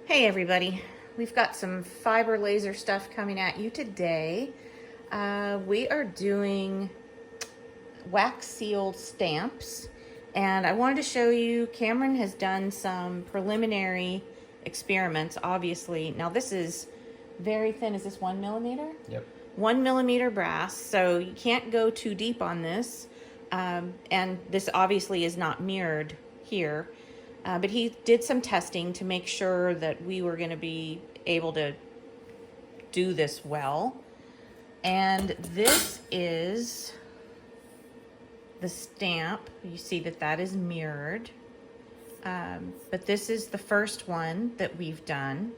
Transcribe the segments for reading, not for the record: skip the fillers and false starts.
Hey everybody, we've got some fiber laser stuff coming at you today. We are doing wax sealed stamps, and I wanted to show you, Cameron has done some preliminary experiments, obviously. Now this is very thin. Is this 1 millimeter? Yep. 1 millimeter brass, so you can't go too deep on this. And this obviously is not mirrored here. But he did some testing to make sure that we were going to be able to do this well. And this is the stamp. You see that that is mirrored. But this is the first one that we've done.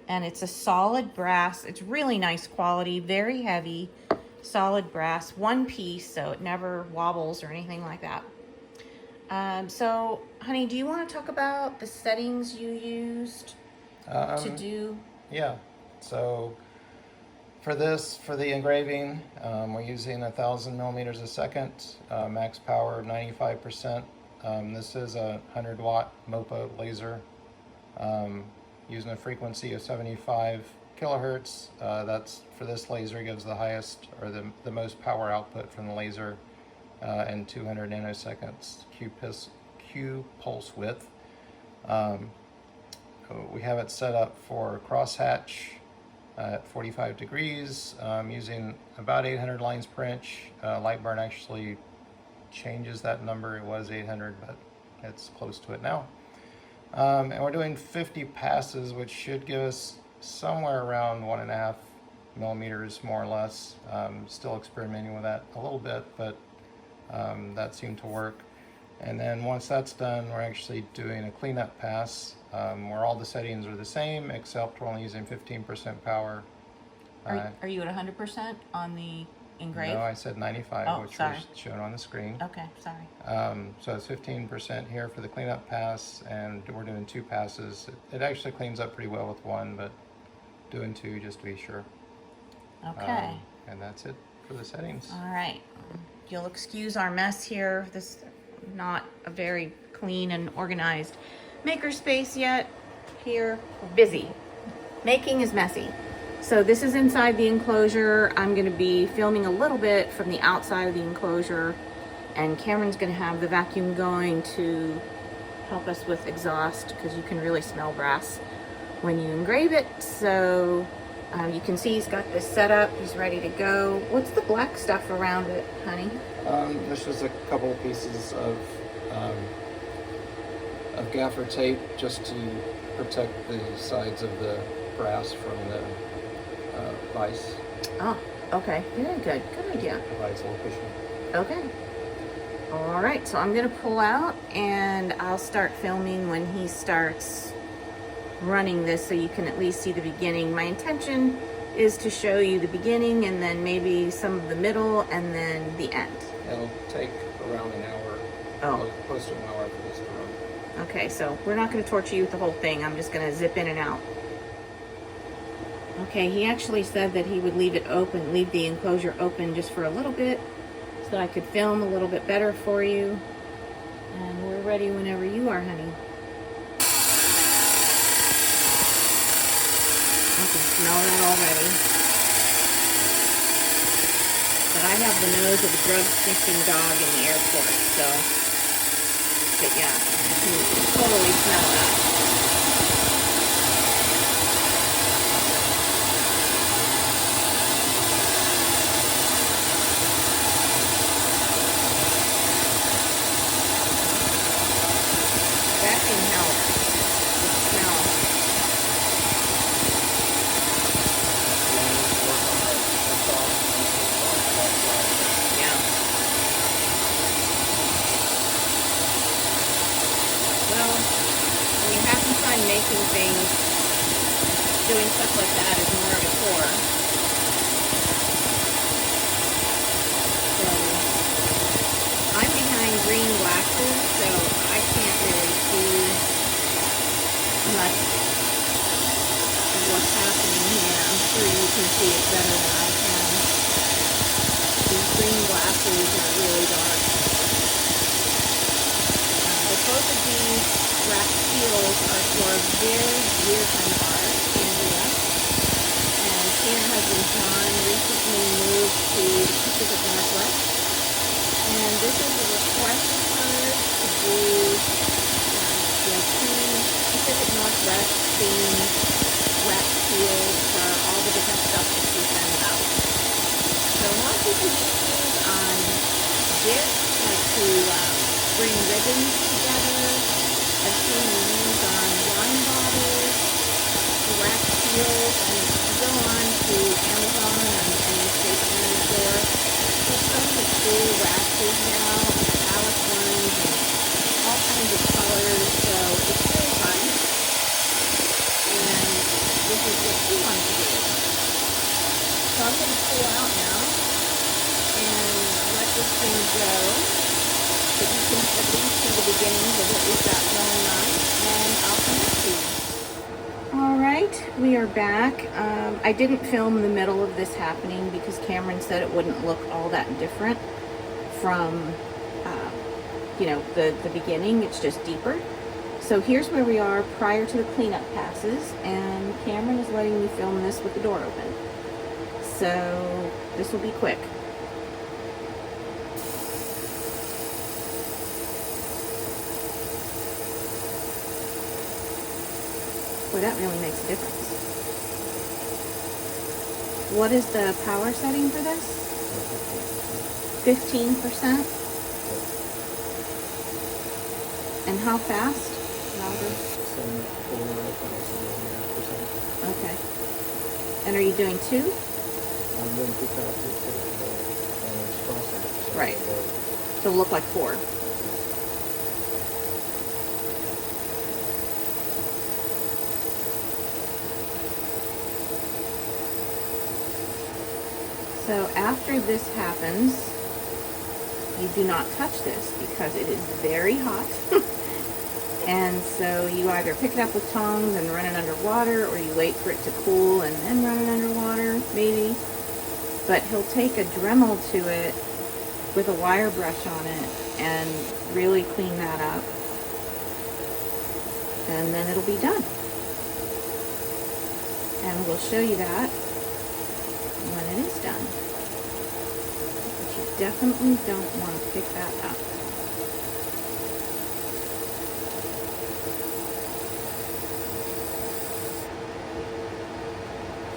And it's a solid brass. It's really nice quality, very heavy, solid brass, one piece, so it never wobbles or anything like that. So, honey, do you want to talk about the settings you used to do? Yeah, so for the engraving, we're using 1,000 millimeters a second, max power 95%. This is a 100-watt MOPA laser using a frequency of 75 kilohertz. That's, for this laser, gives the highest or the most power output from the laser. And 200 nanoseconds Q pulse width. We have it set up for crosshatch at 45 degrees, using about 800 lines per inch. Lightburn actually changes that number. It was 800, but it's close to it now. And we're doing 50 passes, which should give us somewhere around 1.5 millimeters, more or less. Still experimenting with that a little bit, but that seemed to work. And then once that's done, we're actually doing a cleanup pass where all the settings are the same, except we're only using 15% power. Are you at 100% on the engrave? No, I said 95, which was shown on the screen. Okay, sorry. So it's 15% here for the cleanup pass, and we're doing 2 passes. It actually cleans up pretty well with 1, but doing 2 just to be sure. Okay. And that's it for the settings. All right. You'll excuse our mess here. This is not a very clean and organized makerspace yet. Here, we're busy. Making is messy. So this is inside the enclosure. I'm going to be filming a little bit from the outside of the enclosure, and Cameron's going to have the vacuum going to help us with exhaust, because you can really smell brass when you engrave it. So you can see he's got this set up. He's ready to go. What's the black stuff around it, honey? There's just a couple of pieces of gaffer tape just to protect the sides of the brass from the vise. Oh, okay. Very good. Good idea. Provides a little cushion. Okay. All right. So I'm going to pull out, and I'll start filming when he starts running this, so you can at least see the beginning. My intention is to show you the beginning, and then maybe some of the middle, and then the end. It'll take around an hour, close to an hour for this to run. Okay, so we're not going to torture you with the whole thing. I'm just going to zip in and out. Okay, he actually said that he would leave it open, leave the enclosure open just for a little bit, so that I could film a little bit better for you. And we're ready whenever you are, honey. I can smell that already. But I have the nose of a drug-sniffing dog in the airport, so... But yeah, I can totally smell that. Vacuum helps with smell. Well, when you have some fun making things, doing stuff like that is more of a chore. So, I'm behind green glasses, so I can't really see much of what's happening here. I'm sure you can see it better than I can. These green glasses are really dark. But both of these rack seals are for a very dear friend of ours, Andrea, and she and her husband John recently moved to the Pacific Northwest, and this is a request of hers to do two Pacific Northwest themed rack seals for all the different stuff that she sends out. So lots of issues on gifts, like to bring ribbons together. I've seen them used on wine bottles, rack seals, and if you go on to Amazon and any stationery store, there's so many cool waxes now, metallic ones, and all kinds of colors, so it's really fun. And this is what she wanted to do. So I'm going to pull out now and let this thing go, so you can at least see the beginnings of what we've got going on, and I'll come back to you. All right, we are back. I didn't film the middle of this happening because Cameron said it wouldn't look all that different from, the beginning. It's just deeper. So here's where we are prior to the cleanup passes, and Cameron is letting me film this with the door open. So this will be quick. Boy, that really makes a difference. What is the power setting for this? 15%? And how fast? Louder? 74.5%. Okay. And are you doing two? I'm doing 2 passes to the crosshatch. Right. So it'll look like 4. So after this happens, you do not touch this because it is very hot. And so you either pick it up with tongs and run it under water, or you wait for it to cool and then run it under water, maybe. But he'll take a Dremel to it with a wire brush on it and really clean that up. And then it'll be done. And we'll show you that when it is done. But you definitely don't want to pick that up.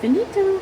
Finito.